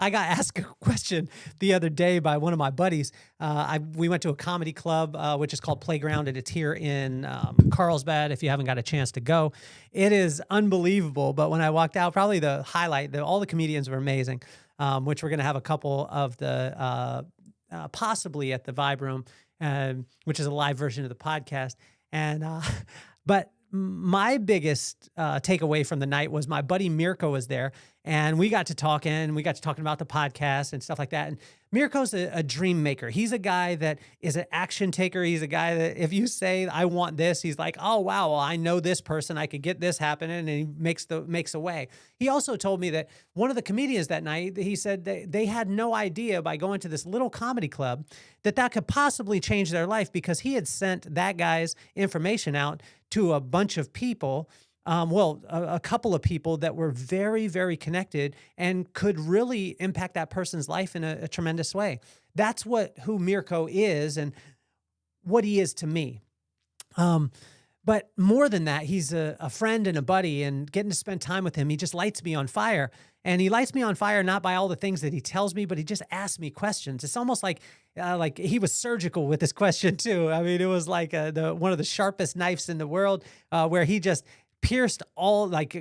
I got asked a question the other day by one of my buddies. We went to a comedy club, which is called Playground, and it's here in Carlsbad. If you haven't got a chance to go, it is unbelievable. But when I walked out, probably the highlight, all the comedians were amazing, which we're going to have a couple of the possibly at the Vibe Room, which is a live version of the podcast. And but my biggest takeaway from the night was my buddy Mirko was there, and we got to talking. We got to talking about the podcast and stuff like that. And Mirko's a dream maker. He's a guy that is an action taker. He's a guy that if you say, I want this, he's like, oh, wow, well, I know this person. I could get this happening. And he makes a way. He also told me that one of the comedians that night, he said they had no idea by going to this little comedy club that could possibly change their life, because he had sent that guy's information out to a bunch of people, a couple of people that were very, very connected and could really impact that person's life in a tremendous way. That's who Mirko is and what he is to me. But more than that, he's a friend and a buddy, and getting to spend time with him, he just lights me on fire. And he lights me on fire not by all the things that he tells me, but he just asks me questions. It's almost like he was surgical with this question too. I mean, it was like one of the sharpest knives in the world, where he just pierced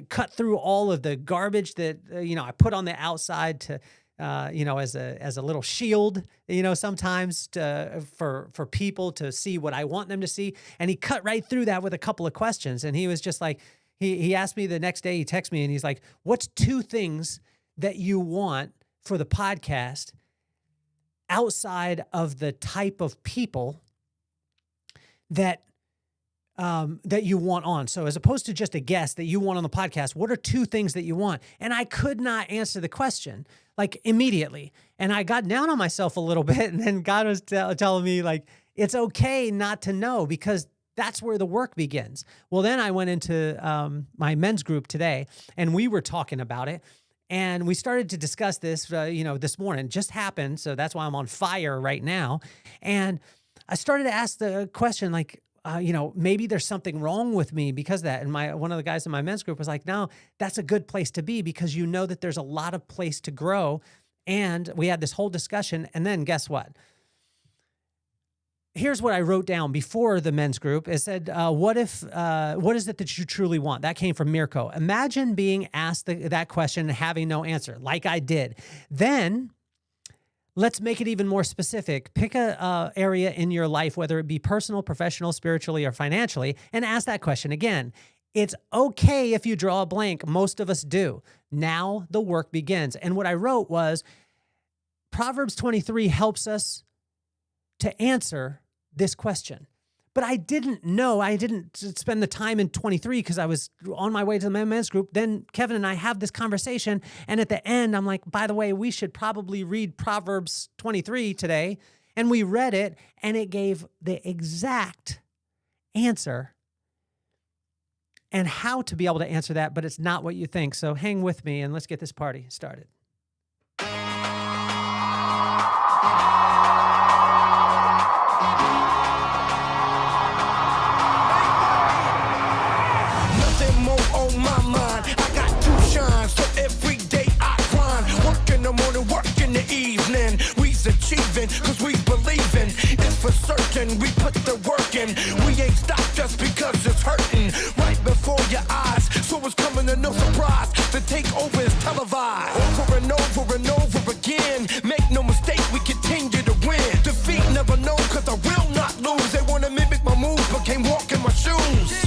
cut through all of the garbage that I put on the outside to as a little shield, sometimes for people to see what I want them to see. And he cut right through that with a couple of questions. And he was just like, he asked me the next day, he texted me and he's like, what's 2 things that you want for the podcast outside of the type of people that you want on? So as opposed to just a guest that you want on the podcast, what are 2 things that you want? And I could not answer the question immediately. And I got down on myself a little bit. And then God was telling me it's okay not to know, because that's where the work begins. Well, then I went into my men's group today, and we were talking about it. And we started to discuss this, this morning. Just happened. So that's why I'm on fire right now. And I started to ask the question, maybe there's something wrong with me because of that. And one of the guys in my men's group was like, no, that's a good place to be, because you know that there's a lot of place to grow. And we had this whole discussion. And then guess what? Here's what I wrote down before the men's group. It said, what is it that you truly want? That came from Mirko. Imagine being asked that question and having no answer, like I did. Then let's make it even more specific. Pick a area in your life, whether it be personal, professional, spiritually, or financially, and ask that question again. It's okay if you draw a blank. Most of us do. Now the work begins. And what I wrote was, Proverbs 23 helps us to answer this question. But I didn't spend the time in 23 because I was on my way to the men's group. Then Kevin and I have this conversation. And at the end, I'm like, by the way, we should probably read Proverbs 23 today. And we read it, and it gave the exact answer and how to be able to answer that, but it's not what you think. So hang with me and let's get this party started. Achieving, cause we believing it's for certain. We put the work in. We ain't stopped just because it's hurting right before your eyes. So it's coming to no surprise. The takeover is televised over and over and over again. Make no mistake, we continue to win. Defeat never known, cause I will not lose. They wanna mimic my moves, but can't walk in my shoes.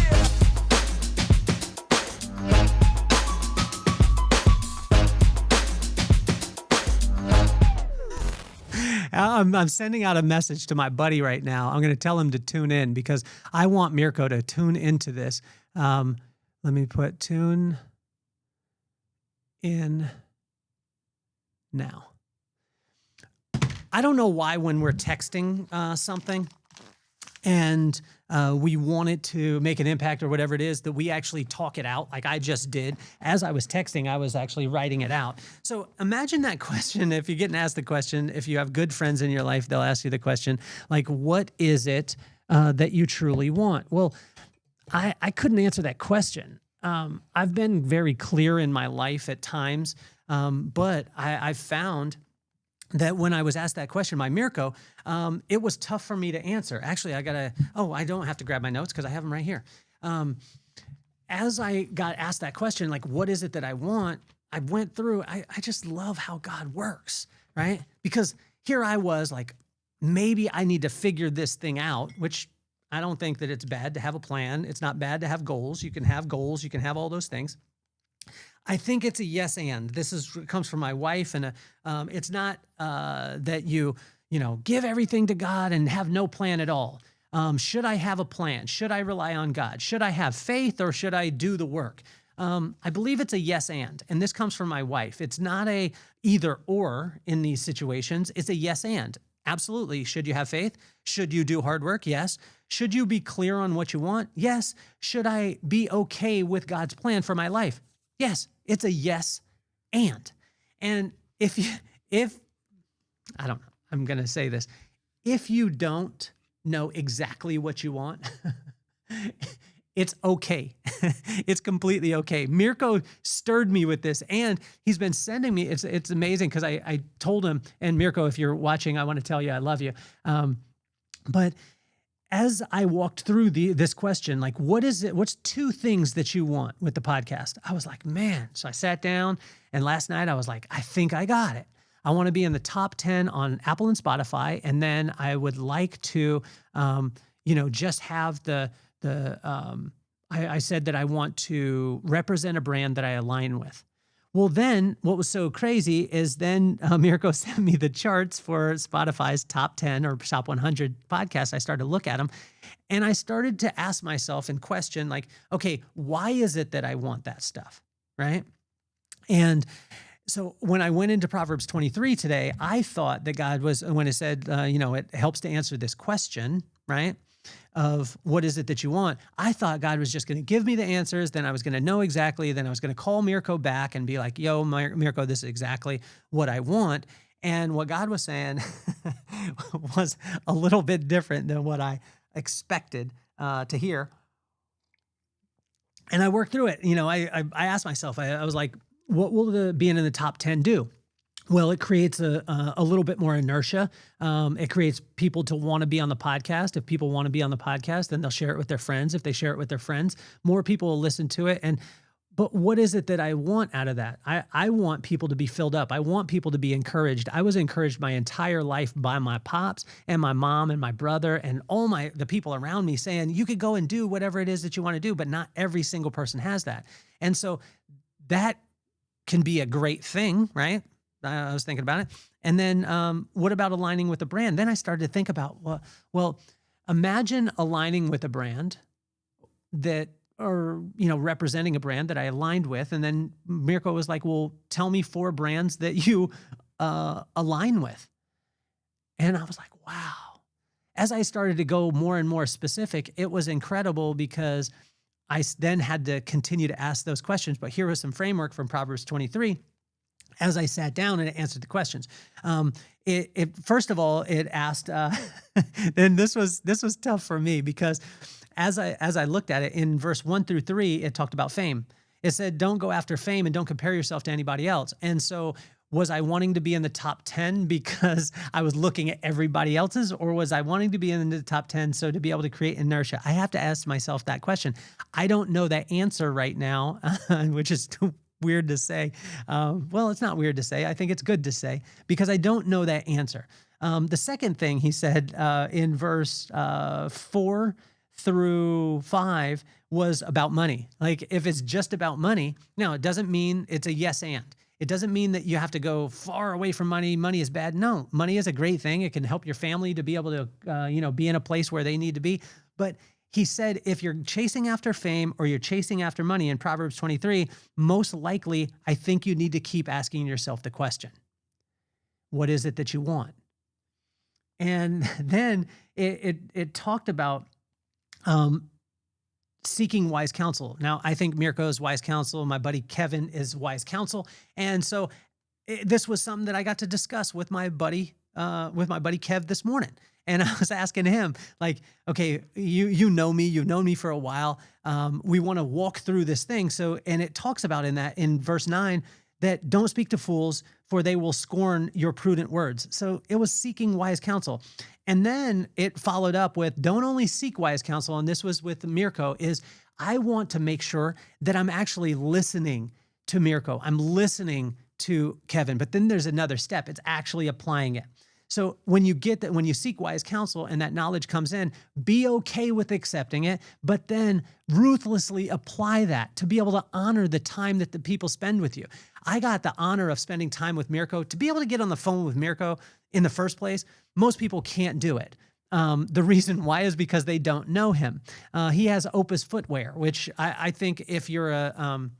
I'm sending out a message to my buddy right now. I'm going to tell him to tune in because I want Mirko to tune into this. Let me put tune in now. I don't know why when we're texting something and we want it to make an impact or whatever it is, that we actually talk it out like I just did. As I was texting, I was actually writing it out. So imagine that question. If you're getting asked the question, if you have good friends in your life, they'll ask you the question, what is it that you truly want? Well, I couldn't answer that question. I've been very clear in my life at times But I found that when I was asked that question by Mirko, it was tough for me to answer. Actually, I don't have to grab my notes because I have them right here. As I got asked that question, like, what is it that I want? I went through, I just love how God works, right? Because here I was like, maybe I need to figure this thing out, which I don't think that it's bad to have a plan. It's not bad to have goals. You can have goals. You can have all those things. I think it's a yes and. Comes from my wife, and it's not that you give everything to God and have no plan at all. Should I have a plan? Should I rely on God? Should I have faith, or should I do the work? I believe it's a yes and this comes from my wife. It's not a either or in these situations. It's a yes and. Absolutely. Should you have faith? Should you do hard work? Yes. Should you be clear on what you want? Yes. Should I be okay with God's plan for my life? Yes. It's a yes and. And if I don't know, I'm going to say this. If you don't know exactly what you want, it's okay. It's completely okay. Mirko stirred me with this, and he's been sending me. It's amazing because I told him, and Mirko, if you're watching, I want to tell you I love you. But as I walked through this question, like, what is it? What's two things that you want with the podcast? I was like, man. So I sat down, and last night I was like, I think I got it. I want to be in the top 10 on Apple and Spotify, and then I would like to, just have I said that I want to represent a brand that I align with. Well, then what was so crazy is then Mirko sent me the charts for Spotify's top 10 or top 100 podcasts. I started to look at them, and I started to ask myself and question, like, okay, why is it that I want that stuff, right? And so when I went into Proverbs 23 today, I thought that God was, when it said, it helps to answer this question, right? Of what is it that you want? I thought God was just going to give me the answers. Then I was going to know exactly. Then I was going to call Mirko back and be like, yo, Mirko, this is exactly what I want. And what God was saying was a little bit different than what I expected to hear. And I worked through it. I asked myself, I was like, what will the being in the top 10 do? Well, it creates a little bit more inertia. It creates people to want to be on the podcast. If people want to be on the podcast, then they'll share it with their friends. If they share it with their friends, more people will listen to it. But what is it that I want out of that? I want people to be filled up. I want people to be encouraged. I was encouraged my entire life by my pops and my mom and my brother and all the people around me saying, you could go and do whatever it is that you want to do, but not every single person has that. And so that can be a great thing, right? I was thinking about it. And then what about aligning with a brand? Then I started to think about, well, imagine aligning with a brand or representing a brand that I aligned with. And then Mirko was like, well, tell me 4 brands that you align with. And I was like, wow. As I started to go more and more specific, it was incredible because I then had to continue to ask those questions. But here was some framework from Proverbs 23. As I sat down and it answered the questions, first of all, it asked, and this was tough for me because as I looked at it in verse 1 through 3, it talked about fame. It said, don't go after fame and don't compare yourself to anybody else. And so was I wanting to be in the top 10 because I was looking at everybody else's, or was I wanting to be in the top 10 so to be able to create inertia? I have to ask myself that question. I don't know that answer right now, which is weird to say. Well, it's not weird to say. I think it's good to say because I don't know that answer. The second thing he said in verse 4 through 5 was about money. Like if it's just about money, now it doesn't mean it's a yes and. It doesn't mean that you have to go far away from money. Money is bad. No, money is a great thing. It can help your family to be able to, be in a place where they need to be. But he said, if you're chasing after fame or you're chasing after money in Proverbs 23, most likely, I think you need to keep asking yourself the question, what is it that you want? And then it talked about seeking wise counsel. Now, I think Mirko is wise counsel. My buddy Kevin is wise counsel. And so this was something that I got to discuss with my buddy Kev this morning. And I was asking him, like, okay, you've known me for a while. We want to walk through this thing. So, and it talks about in verse 9, that don't speak to fools, for they will scorn your prudent words. So it was seeking wise counsel. And then it followed up with, don't only seek wise counsel, and this was with Mirko, is I want to make sure that I'm actually listening to Mirko. I'm listening to Kevin. But then there's another step. It's actually applying it. So when you get that, when you seek wise counsel and that knowledge comes in, be okay with accepting it, but then ruthlessly apply that to be able to honor the time that the people spend with you. I got the honor of spending time with Mirko. To be able to get on the phone with Mirko in the first place, most people can't do it. The reason why is because they don't know him. He has Opus footwear, which I think if you're a...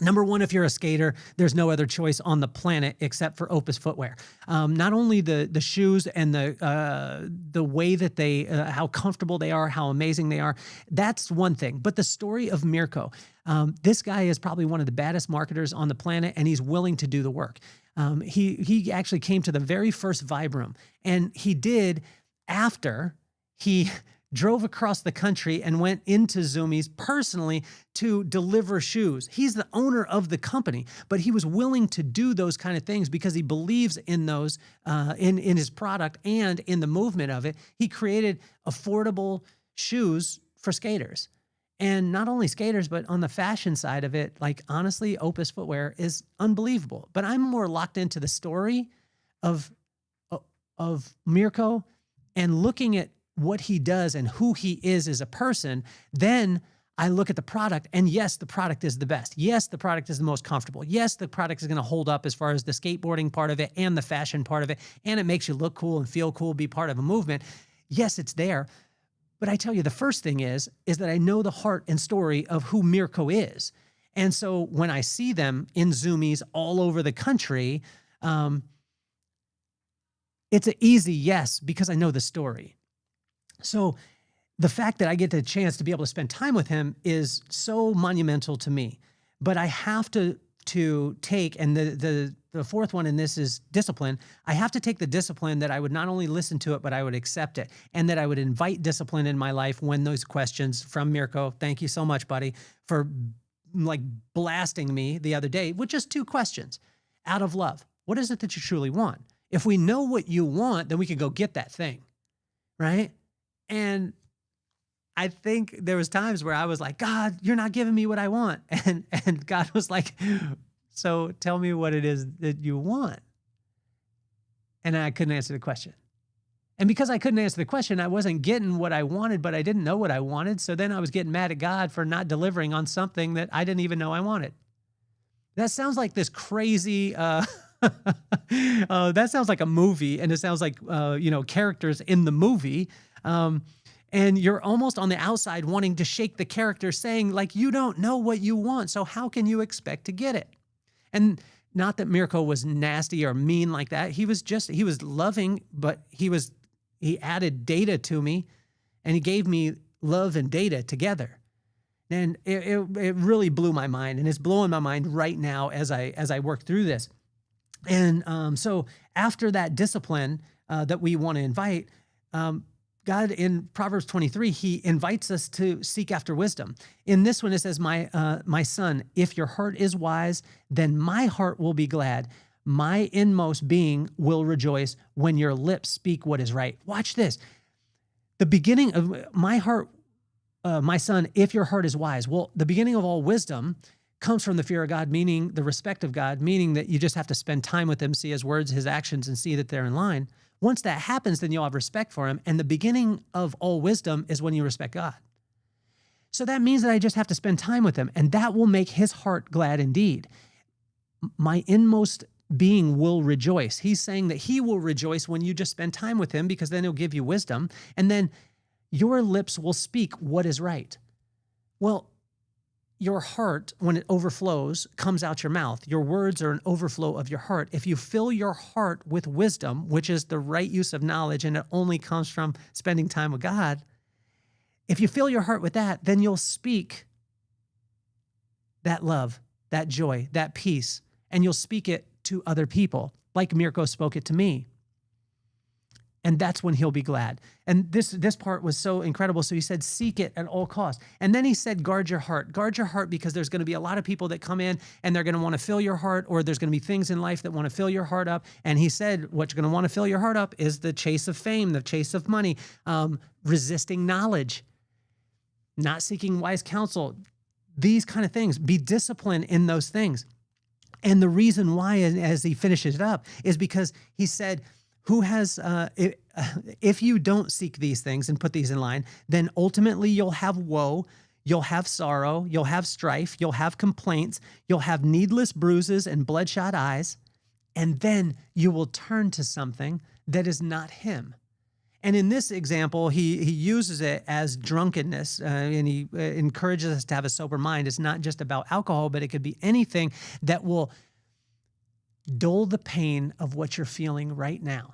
Number one, if you're a skater, there's no other choice on the planet except for Opus footwear. Not only the shoes and the way that they, how comfortable they are, how amazing they are, that's one thing. But the story of Mirko, this guy is probably one of the baddest marketers on the planet, and he's willing to do the work. He actually came to the very first Vibe Room, and he did after he drove across the country and went into Zoomies personally to deliver shoes. He's the owner of the company, but he was willing to do those kind of things because he believes in those, in his product and in the movement of it. He created affordable shoes for skaters. And not only skaters, but on the fashion side of it, like honestly, Opus footwear is unbelievable. But I'm more locked into the story of Mirko and looking at what he does and who he is as a person. Then I look at the product, and yes, the product is the best. Yes, the product is the most comfortable. Yes, the product is going to hold up as far as the skateboarding part of it and the fashion part of it, and it makes you look cool and feel cool, be part of a movement. Yes, it's there. But I tell you, the first thing is that I know the heart and story of who Mirko is. And so when I see them in Zoomies all over the country, it's an easy yes because I know the story. So the fact that I get the chance to be able to spend time with him is so monumental to me. But I have to take, and the fourth one in this is discipline. I have to take the discipline that I would not only listen to it, but I would accept it, and that I would invite discipline in my life when those questions from Mirko, thank you so much, buddy, for like blasting me the other day with just 2 questions out of love. What is it that you truly want? If we know what you want, then we can go get that thing, right? And I think there was times where I was like, God, you're not giving me what I want. And God was like, so tell me what it is that you want. And I couldn't answer the question. And because I couldn't answer the question, I wasn't getting what I wanted, but I didn't know what I wanted. So then I was getting mad at God for not delivering on something that I didn't even know I wanted. That sounds like this crazy, that sounds like a movie, and it sounds like, characters in the movie. And you're almost on the outside wanting to shake the character, saying like, you don't know what you want, so how can you expect to get it? And not that Mirko was nasty or mean like that. He was loving, but he added data to me, and he gave me love and data together. And it really blew my mind, and it's blowing my mind right now as I work through this. And so after that discipline that we want to invite, God in Proverbs 23, he invites us to seek after wisdom. In this one, it says, my son, if your heart is wise, then my heart will be glad. My inmost being will rejoice when your lips speak what is right. Watch this. The beginning of my heart, my son, if your heart is wise. Well, the beginning of all wisdom comes from the fear of God, meaning the respect of God, meaning that you just have to spend time with him, see his words, his actions, and see that they're in line. Once that happens, then you'll have respect for him. And the beginning of all wisdom is when you respect God. So that means that I just have to spend time with him, and that will make his heart glad indeed. My inmost being will rejoice. He's saying that he will rejoice when you just spend time with him, because then he'll give you wisdom. And then your lips will speak what is right. Well, your heart, when it overflows, comes out your mouth. Your words are an overflow of your heart. If you fill your heart with wisdom, which is the right use of knowledge, and it only comes from spending time with God, if you fill your heart with that, then you'll speak that love, that joy, that peace, and you'll speak it to other people, like Mirko spoke it to me. And that's when he'll be glad. And this part was so incredible. So he said, seek it at all costs. And then he said, guard your heart. Guard your heart, because there's going to be a lot of people that come in and they're going to want to fill your heart, or there's going to be things in life that want to fill your heart up. And he said, what's going to want to fill your heart up is the chase of fame, the chase of money, resisting knowledge, not seeking wise counsel, these kind of things. Be disciplined in those things. And the reason why, as he finishes it up, is because he said, if you don't seek these things and put these in line, then ultimately you'll have woe, you'll have sorrow, you'll have strife, you'll have complaints, you'll have needless bruises and bloodshot eyes, and then you will turn to something that is not him. And in this example, he uses it as drunkenness, and he encourages us to have a sober mind. It's not just about alcohol, but it could be anything that will dull the pain of what you're feeling right now.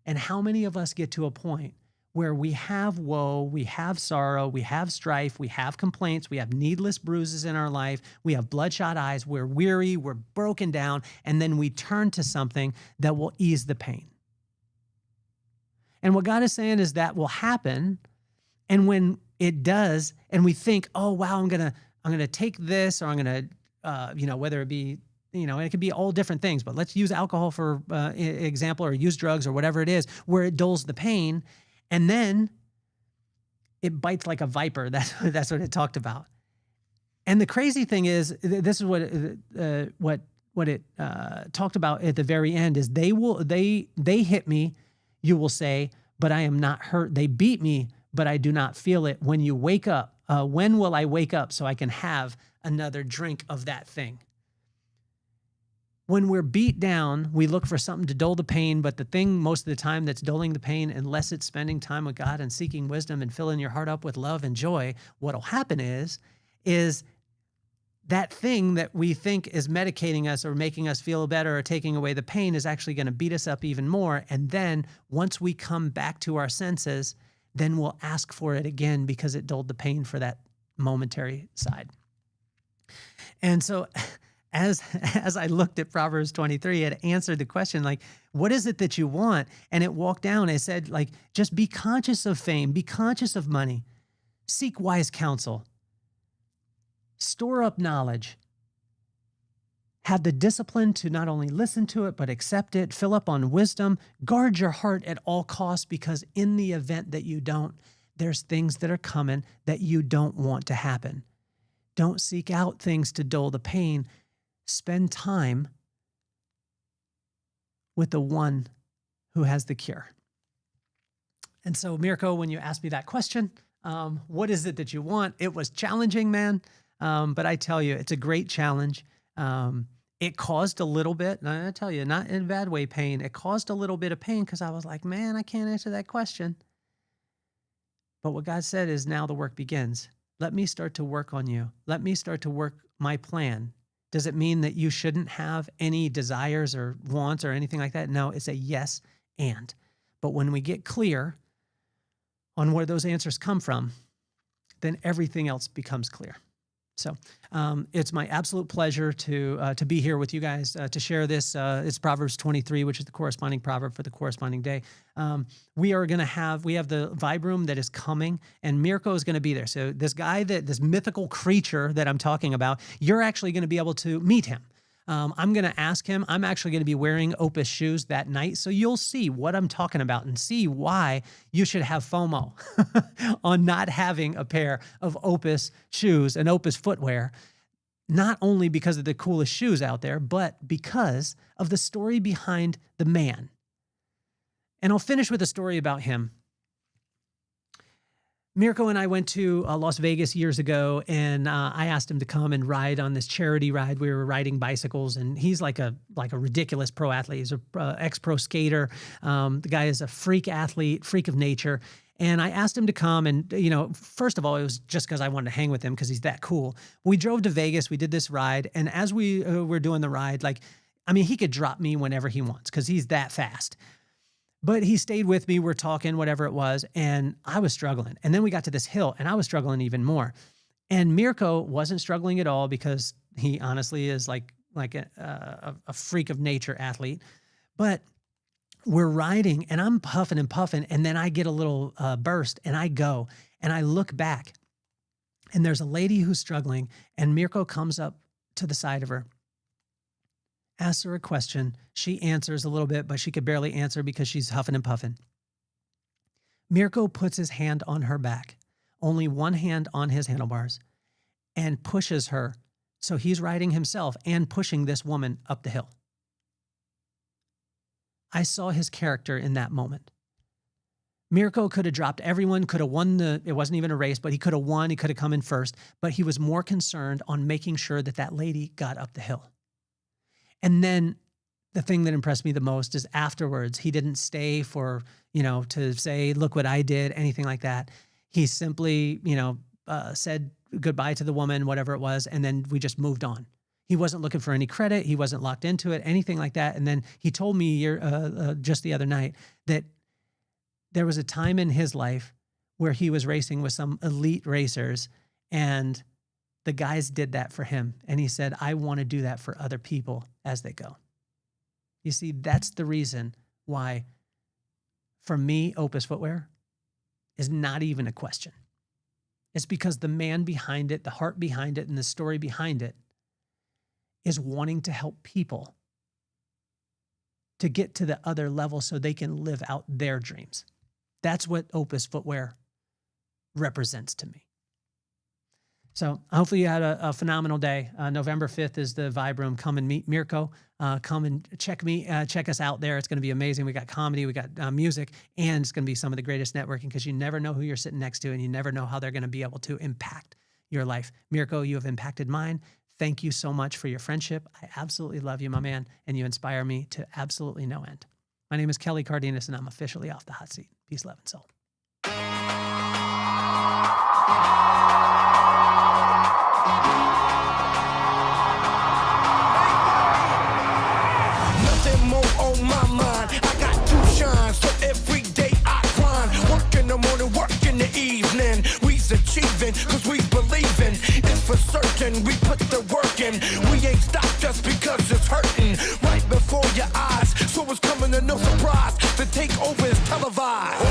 And how many of us get to a point where we have woe, we have sorrow, we have strife, we have complaints, we have needless bruises in our life, we have bloodshot eyes, we're weary, we're broken down, and then we turn to something that will ease the pain. And what God is saying is that will happen, and when it does, and we think, oh wow, I'm gonna take this, or I'm gonna, whether it be, and it could be all different things, but let's use alcohol for example, or use drugs or whatever it is, where it dulls the pain, and then it bites like a viper. That's what it talked about. And the crazy thing is, this is what it talked about at the very end is they hit me, you will say, but I am not hurt. They beat me, but I do not feel it. When you wake up, when will I wake up so I can have another drink of that thing? When we're beat down, we look for something to dull the pain, but the thing most of the time that's dulling the pain, unless it's spending time with God and seeking wisdom and filling your heart up with love and joy, what'll happen is that thing that we think is medicating us or making us feel better or taking away the pain is actually going to beat us up even more. And then once we come back to our senses, then we'll ask for it again because it dulled the pain for that momentary side. And so as I looked at Proverbs 23, it answered the question, like, what is it that you want? And it walked down. It said, like, just be conscious of fame, be conscious of money, seek wise counsel, store up knowledge, have the discipline to not only listen to it, but accept it, fill up on wisdom, guard your heart at all costs, because in the event that you don't, there's things that are coming that you don't want to happen. Don't seek out things to dull the pain. Spend time with the one who has the cure. And so, Mirko, when you asked me that question, what is it that you want? It was challenging, man. But I tell you, it's a great challenge. It caused a little bit, and I tell you, not in a bad way, pain. It caused a little bit of pain because I was like, man, I can't answer that question. But what God said is, now the work begins. Let me start to work on you. Let me start to work my plan. Does it mean that you shouldn't have any desires or wants or anything like that? No, it's a yes and. But when we get clear on where those answers come from, then everything else becomes clear. So it's my absolute pleasure to be here with you guys to share this. It's Proverbs 23, which is the corresponding proverb for the corresponding day. We have the vibe room that is coming, and Mirko is going to be there. So this mythical creature that I'm talking about, you're actually going to be able to meet him. I'm going to ask him. I'm actually going to be wearing Opus shoes that night. So you'll see what I'm talking about and see why you should have FOMO on not having a pair of Opus shoes and Opus footwear, not only because of the coolest shoes out there, but because of the story behind the man. And I'll finish with a story about him. Mirko and I went to Las Vegas years ago, and I asked him to come and ride on this charity ride. We were riding bicycles, and he's like a ridiculous pro athlete. He's a ex-pro skater. The guy is a freak athlete, freak of nature. And I asked him to come, and first of all, it was just because I wanted to hang with him because he's that cool. We drove to Vegas. We did this ride, and as we were doing the ride, he could drop me whenever he wants because he's that fast. But he stayed with me. We're talking, whatever it was, and I was struggling. And then we got to this hill, and I was struggling even more. And Mirko wasn't struggling at all because he honestly is like a freak of nature athlete. But we're riding and I'm puffing and puffing. And then I get a little burst and I go and I look back and there's a lady who's struggling and Mirko comes up to the side of her, asks her a question. She answers a little bit, but she could barely answer because she's huffing and puffing. Mirko puts his hand on her back, only one hand on his handlebars, and pushes her. So he's riding himself and pushing this woman up the hill. I saw his character in that moment. Mirko could have dropped everyone, could have won it wasn't even a race, but he could have won, he could have come in first, but he was more concerned on making sure that that lady got up the hill. And then the thing that impressed me the most is afterwards, he didn't stay for, to say, look what I did, anything like that. He simply, said goodbye to the woman, whatever it was, and then we just moved on. He wasn't looking for any credit. He wasn't locked into it, anything like that. And then he told me just the other night that there was a time in his life where he was racing with some elite racers and the guys did that for him. And he said, I want to do that for other people as they go. You see, that's the reason why, for me, Opus Footwear is not even a question. It's because the man behind it, the heart behind it, and the story behind it is wanting to help people to get to the other level so they can live out their dreams. That's what Opus Footwear represents to me. So hopefully you had a phenomenal day. November 5th is the Vibe Room. Come and meet Mirko. Come and check us out there. It's going to be amazing. We got comedy, we got music, and it's going to be some of the greatest networking because you never know who you're sitting next to and you never know how they're going to be able to impact your life. Mirko, you have impacted mine. Thank you so much for your friendship. I absolutely love you, my man, and you inspire me to absolutely no end. My name is Kelly Cardenas, and I'm officially off the hot seat. Peace, love, and soul. Nothing more on my mind. I got to shine, so every day I grind. Work in the morning, work in the evening. We's achieving, cause we believing. It's for certain, we put the work in. We ain't stopped just because it's hurting. Right before your eyes, so it's coming to no surprise. The takeover is televised.